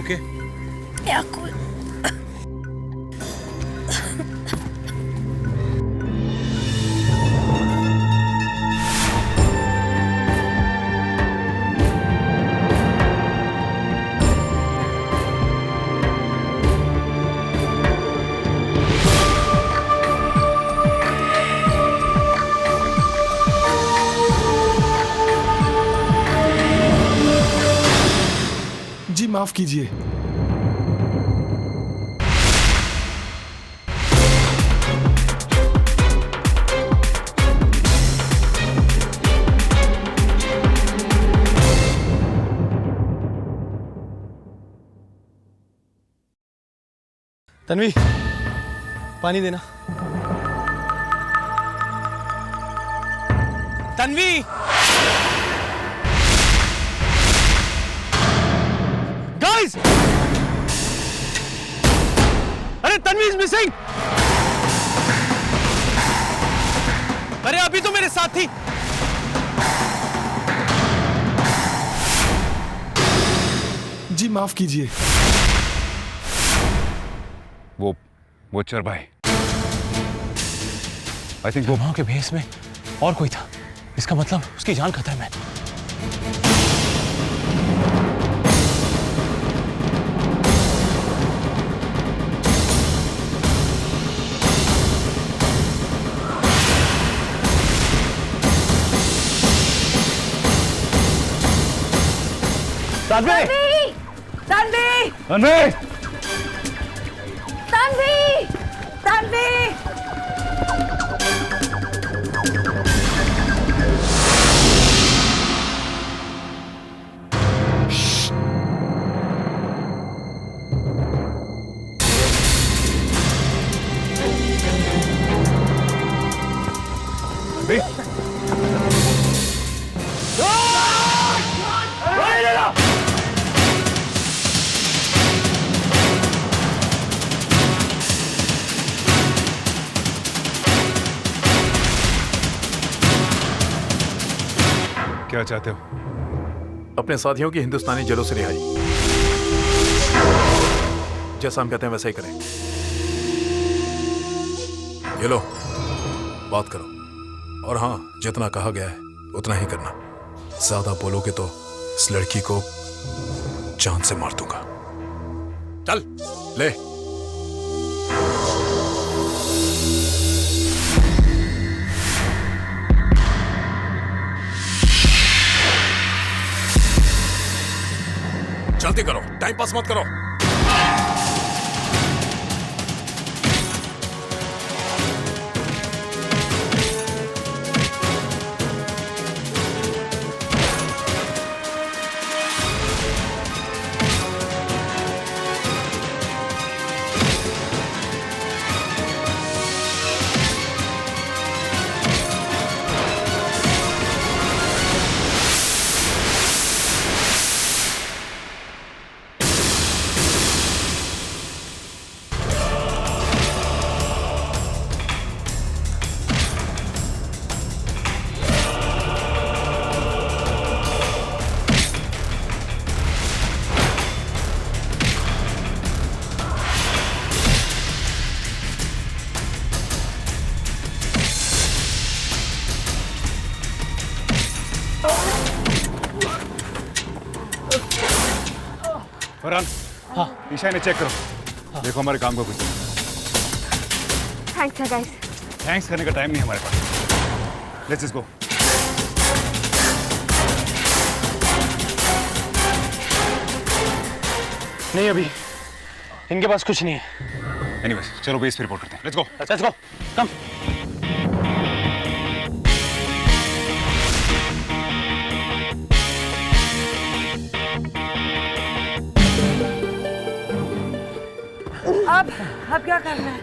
Okay? या cool. जी माफ कीजिए। तन्वी, पानी देना। तन्वी! गाइस! अरे तन्वी इज मिसिंग! अरे अभी तो मेरे साथ थी। जी माफ कीजिए। वो चर भाई, आई थिंक वो वहां के भेस में और कोई था। इसका मतलब उसकी जान खतरे में। तन्वी! तन्वी! तन्वी! तन्वी! तन्वी! क्या चाहते हो? अपने साथियों की हिंदुस्तानी जेलों से रिहाई। जैसा हम कहते हैं वैसा ही करें। ये लो, बात करो। और हाँ, जितना कहा गया है उतना ही करना। ज्यादा बोलोगे तो इस लड़की को जान से मार दूंगा। चल ले। जल्दी करो, टाइम पास मत करो। फरहान, हाँ, ईशा ने चेक करो। हाँ। देखो हमारे काम को कुछ। Thanks guys. थैंक्स करने का टाइम नहीं हमारे पास। Let's just go. नहीं, अभी इनके पास कुछ नहीं है। एनीवेज, चलो बेस पे रिपोर्ट करते हैं। Let's go. Let's go. Come. अब क्या करना है?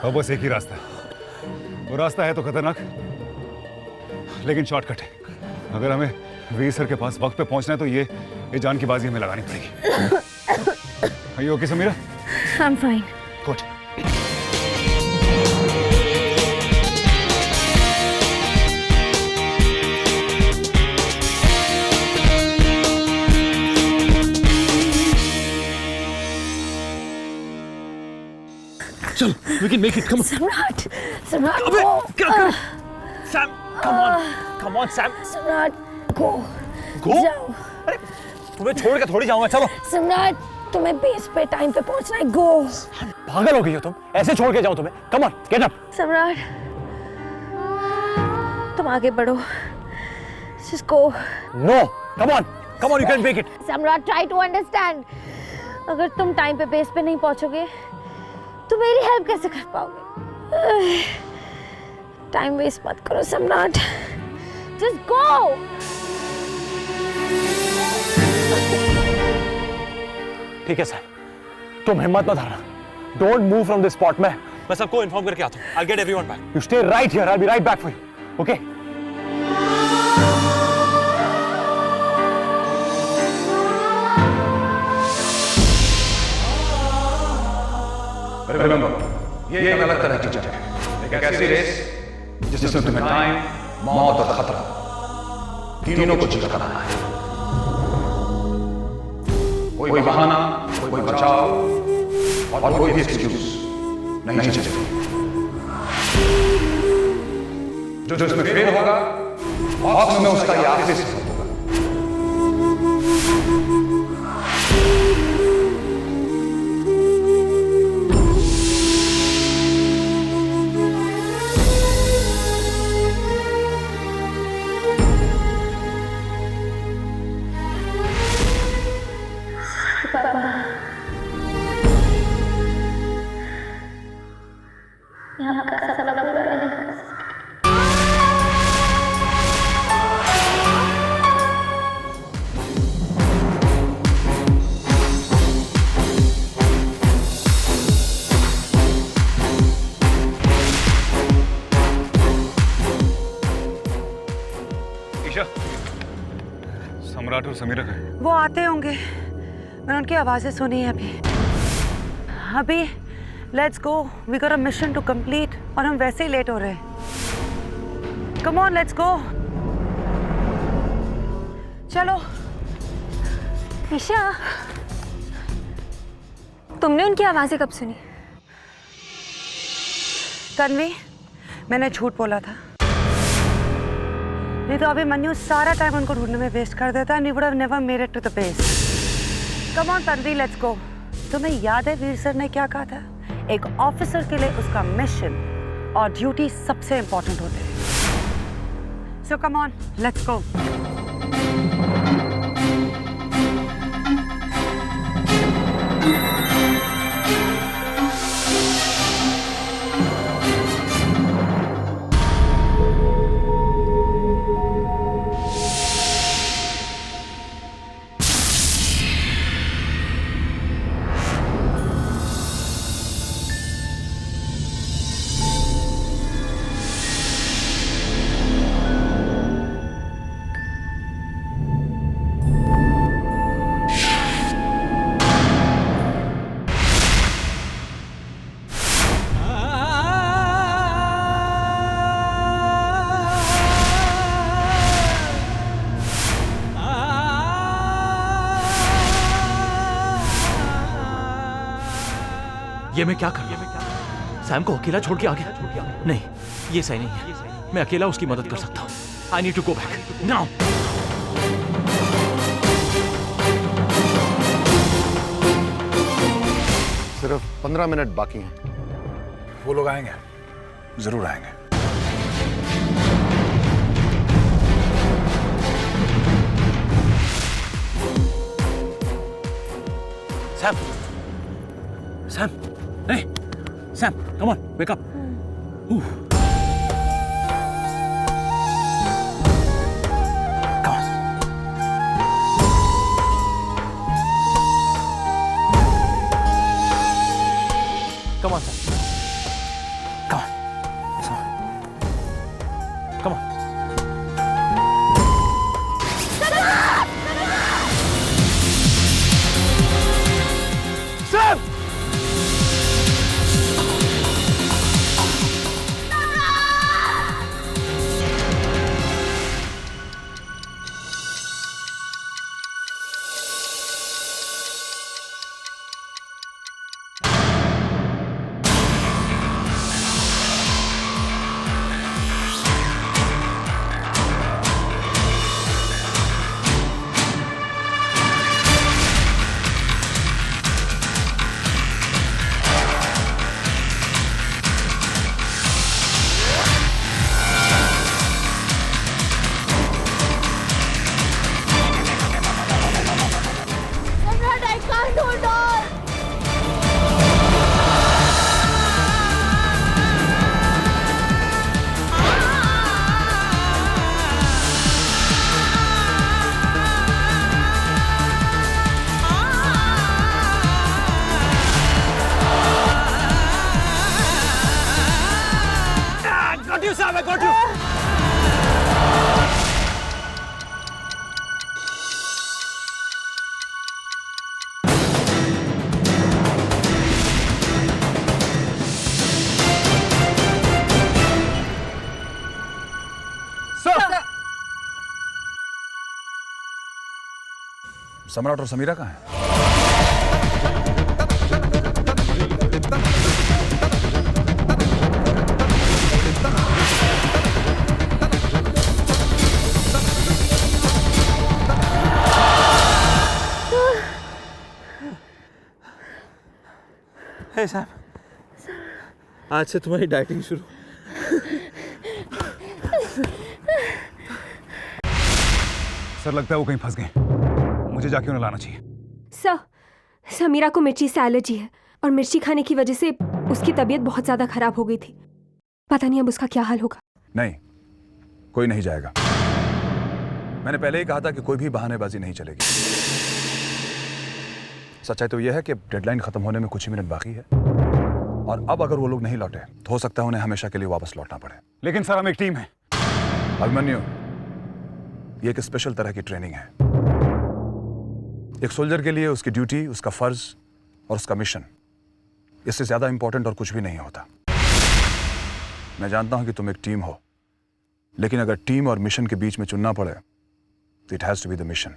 अब बस एक ही रास्ता है। वो रास्ता है तो खतरनाक, लेकिन शॉर्टकट है। अगर हमें वीर सर के पास वक्त पे पहुंचना है तो ये जान की बाजी हमें लगानी पड़ेगी। Are you okay, Samira? I'm fine. Good. make it. Come on. सम्राट, सम्राट, अबे, go. क्या? Sam, come on, Sam. सम्राट, go. Go? जाओ। अरे, तुम्हें छोड़ के थोड़ी जाऊंगा, चलो। सम्राट, तुम्हें बेस पे टाइम पे पहुंचना है, go. पागल हो गई हो तुम? ऐसे छोड़ के जाऊं तुम्हें? Come on, get up. सम्राट, तुम आगे बढ़ो। Just go. No, come on, you can make it. सम्राट, try to understand. अगर तुम टाइम पे बेस पे नहीं पहुंचोगे तो मेरी हेल्प कैसे कर पाओगे? टाइम वेस्ट मत करो सम्राट। Just go. ठीक है सर, तुम हिम्मत मत हारना। Don't move from this spot. मैं सबको इन्फॉर्म करके आता हूँ। I'll get everyone back. You stay right here. I'll be right back for you. Okay? Remember, ये एक अलग तरह की जंग है। एक ऐसी रेस जिसमें तुम्हें टाइम, मौत और खतरा तीनों को जीत कर आना है। कोई बहाना, कोई बचाव और कोई भी एक्सक्यूज नहीं चलेगी। जो इसमें फेल होगा, बॉक्स में उसका ये आखिरी सफर होगा। ईशा, सम्राट और समीरा कहाँ हैं? वो आते होंगे, मैंने उनकी आवाजें सुनी है अभी। Let's go, we got a mission to complete और हम वैसे ही लेट हो रहे हैं। Come on, let's go. चलो। ईशा, तुमने उनकी आवाजें कब सुनी? तन्वी, मैंने झूठ बोला था, नहीं तो अभी मन्नू सारा टाइम उनको ढूंढने में वेस्ट कर देता and he would have never made it to the base. Come on Tanvi, let's go. तुम्हें याद है वीर सर ने क्या कहा था? एक ऑफिसर के लिए उसका मिशन और ड्यूटी सबसे इंपॉर्टेंट होते हैं। So come on, let's go. ये मैं क्या कर रहा हूँ? सैम को अकेला छोड़ के आ गया? नहीं, ये सही नहीं है। मैं अकेला उसकी मदद कर सकता हूँ। I need to go back now. सिर्फ 15 मिनट बाकी हैं। वो लोग आएंगे, जरूर आएंगे। Sam, Sam, hey, Sam, come on, wake up. Ooh. Come on. Come on, Sam. Come on. Come on. Sam! got you, Sam. I got you. सम्राट और समीरा कहाँ हैं? Hey, Sam. आज से तुम्हारी डाइटिंग शुरू। सर लगता है वो कहीं फंस गए। मुझे जाके उन्हें लाना चाहिए। सर, समीरा को मिर्ची से एलर्जी है और मिर्ची खाने की वजह से उसकी तबीयत बहुत ज्यादा खराब हो गई थी। पता नहीं अब उसका क्या हाल होगा। नहीं, कोई नहीं जाएगा। मैंने पहले ही कहा था कि कोई भी बहानेबाजी नहीं चलेगी। सच्चाई तो यह है कि डेडलाइन खत्म होने में कुछ ही मिनट बाकी है और अब अगर वो लोग नहीं लौटे तो हो सकता है उन्हें हमेशा के लिए वापस लौटना पड़े। लेकिन सर हम एक टीम है। अभिमन्यु, ये एक स्पेशल तरह की ट्रेनिंग है। एक सोल्जर के लिए उसकी ड्यूटी, उसका फर्ज और उसका मिशन, इससे ज्यादा इंपॉर्टेंट और कुछ भी नहीं होता। मैं जानता हूं कि तुम एक टीम हो, लेकिन अगर टीम और मिशन के बीच में चुनना पड़े तो it has to be the mission.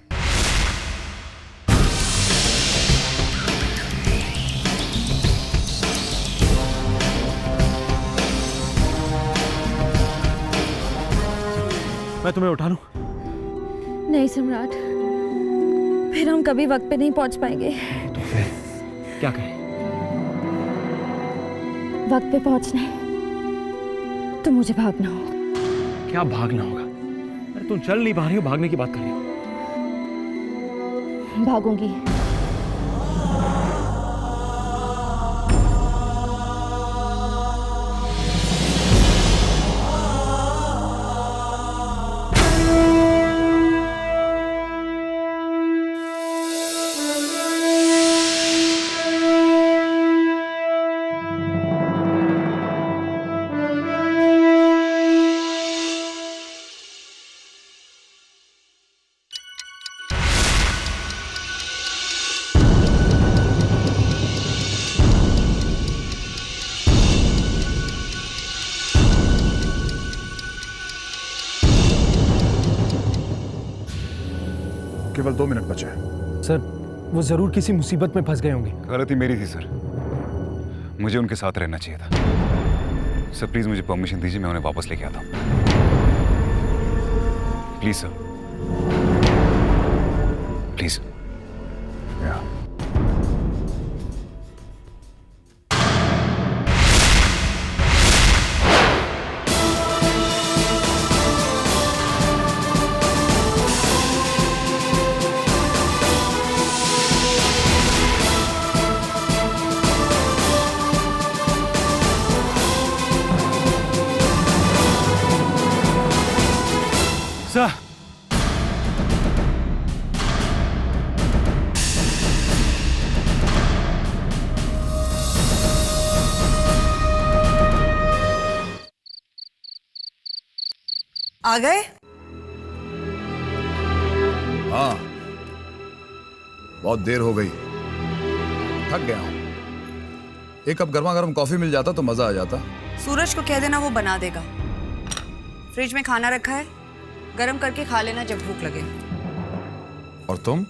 मैं तुम्हें उठा लूं? नहीं सम्राट, फिर हम कभी वक्त पे नहीं पहुंच पाएंगे। तो फिर क्या करें? वक्त पे पहुंचना है तो मुझे भागना होगा। क्या भागना होगा? अरे तुम चल नहीं पा रही हो, भागने की बात कर रही हो। भागूंगी। केवल 2 मिनट बचे हैं। सर, वो जरूर किसी मुसीबत में फंस गए होंगे। गलती मेरी थी सर, मुझे उनके साथ रहना चाहिए था। सर प्लीज मुझे परमिशन दीजिए, मैं उन्हें वापस लेके आता हूँ। Please sir, please. सर, आ गए? हाँ, बहुत देर हो गई, थक गया हूं। एक कप गर्मा गर्म कॉफी मिल जाता तो मजा आ जाता। सूरज को कह देना, वो बना देगा। फ्रिज में खाना रखा है, गरम करके खा लेना जब भूख लगे। और तुम?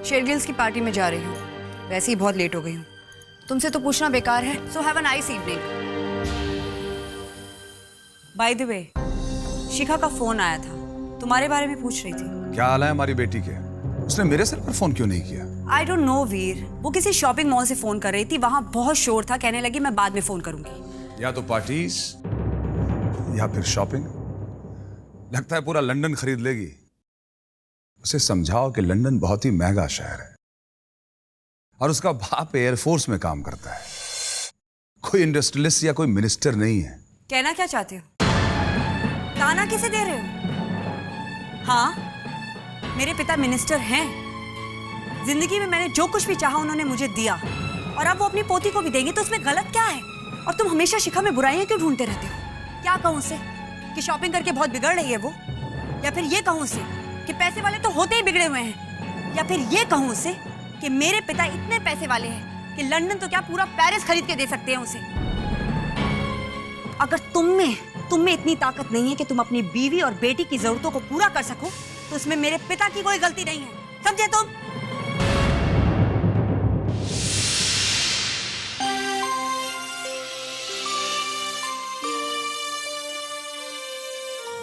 शेरगिल्स की पार्टी में जा रही हूँ, वैसे ही बहुत लेट हो गई हूँ। तुमसे तो पूछना बेकार है, so have a nice evening. By the way, Shikha का फोन आया था, तुम्हारे बारे में पूछ रही थी। क्या हाल है हमारी बेटी के? उसने मेरे सिर पर फोन क्यों नहीं किया? आई डोंट नो वीर, वो किसी शॉपिंग मॉल से फोन कर रही थी, वहां बहुत शोर था, कहने लगी मैं बाद में फोन करूंगी। या तो पार्टीज या फिर शॉपिंग। लगता है पूरा लंदन खरीद लेगी। उसे समझाओ कि लंदन बहुत ही महंगा शहर है और उसका बाप एयरफोर्स में काम करता है, कोई इंडस्ट्रियलिस्ट या कोई मिनिस्टर नहीं है। कहना क्या चाहते हो? ताना किसे दे रहे हो? हाँ, मेरे पिता मिनिस्टर हैं। जिंदगी में मैंने जो कुछ भी चाहा उन्होंने मुझे दिया, और अब वो अपनी पोती को भी देंगे, तो उसमें गलत क्या है? और तुम हमेशा शिखा में बुराइयां क्यों ढूंढते रहते हो? क्या कहूँ उसे कि शॉपिंग करके बहुत बिगड़ रही है वो, या फिर ये कहूँ उसे कि पैसे वाले तो होते ही बिगड़े हुए हैं, या फिर ये कहूँ उसे कि मेरे पिता इतने पैसे वाले हैं कि लंदन तो क्या पूरा पेरिस खरीद के दे सकते हैं उसे। अगर तुम में इतनी ताकत नहीं है कि तुम अपनी बीवी और बेटी की जरूरतों को पूरा कर सको तो इसमें मेरे पिता की कोई गलती नहीं है, समझे तुम?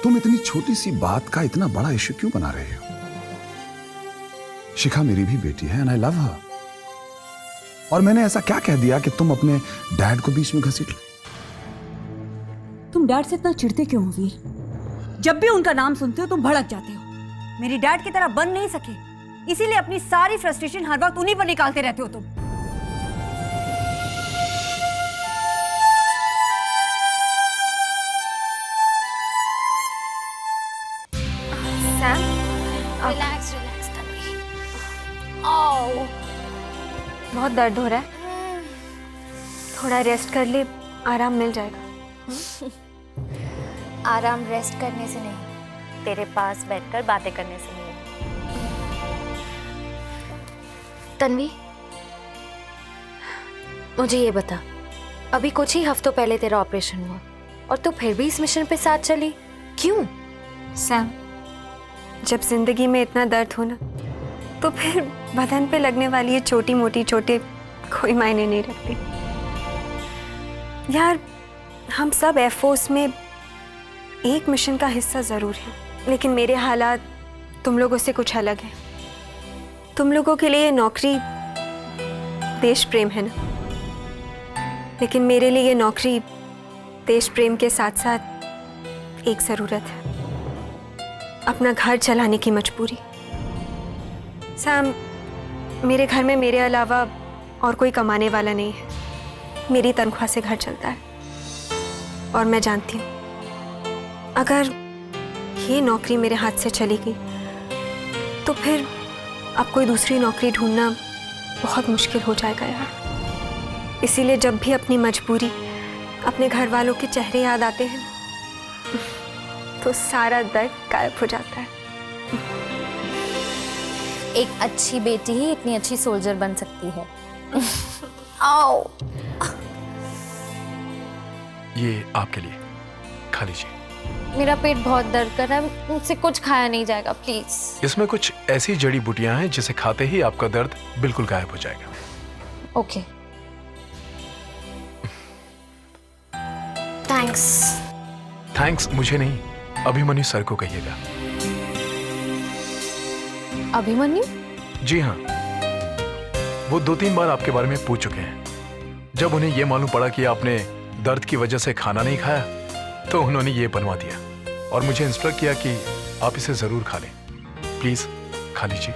तुम इतनी छोटी सी बात का इतना बड़ा इश्यू क्यों बना रहे हो? शिखा मेरी भी बेटी है एंड आई लव हर। और मैंने ऐसा क्या कह दिया कि तुम अपने डैड को बीच में घसीट ले? तुम डैड से इतना चिढ़ते क्यों हो वीर? जब भी उनका नाम सुनते हो तुम भड़क जाते हो। मेरी डैड की तरह बन नहीं सके, इसीलिए अपनी सारी फ्रस्ट्रेशन हर वक्त उन्हीं पर निकालते रहते हो तुम। Sam, relax relax Tanvi. आओ, बहुत दर्द हो रहा है, थोड़ा रेस्ट कर ले, आराम मिल जाएगा। आराम रेस्ट करने से नहीं, तेरे पास बैठकर बातें करने से नहीं। तन्वी, मुझे ये बता, अभी कुछ ही हफ्तों पहले तेरा ऑपरेशन हुआ और तू फिर भी इस मिशन पे साथ चली, क्यों? सैम, जब जिंदगी में इतना दर्द हो ना तो फिर बदन पे लगने वाली ये छोटी मोटी चोटें कोई मायने नहीं रखती। यार, हम सब एयरफोर्स में एक मिशन का हिस्सा ज़रूर हैं, लेकिन मेरे हालात तुम लोगों से कुछ अलग हैं। तुम लोगों के लिए ये नौकरी देश प्रेम है ना, लेकिन मेरे लिए ये नौकरी देश प्रेम के साथ साथ एक ज़रूरत है, अपना घर चलाने की मजबूरी। सैम, मेरे घर में मेरे अलावा और कोई कमाने वाला नहीं है, मेरी तनख्वाह से घर चलता है। और मैं जानती हूँ अगर ये नौकरी मेरे हाथ से चली गई तो फिर अब कोई दूसरी नौकरी ढूंढना बहुत मुश्किल हो जाएगा यार। इसीलिए जब भी अपनी मजबूरी, अपने घर वालों के चेहरे याद आते हैं तो सारा दर्द गायब हो जाता है। एक अच्छी बेटी ही इतनी अच्छी सोल्जर बन सकती है। आओ, ये आपके लिए, खा लीजिए। मेरा पेट बहुत दर्द कर रहा है, मुझसे कुछ खाया नहीं जाएगा, प्लीज। इसमें कुछ ऐसी जड़ी बूटियां हैं जिसे खाते ही आपका दर्द बिल्कुल गायब हो जाएगा। Okay, thanks. थैंक्स मुझे नहीं, अभिमन्यु सर को कहिएगा। अभिमन्यु? जी हाँ, वो 2-3 बार आपके बारे में पूछ चुके हैं। जब उन्हें यह मालूम पड़ा कि आपने दर्द की वजह से खाना नहीं खाया तो उन्होंने ये बनवा दिया और मुझे इंस्ट्रक्ट किया कि आप इसे जरूर खा लें। प्लीज खा लीजिए।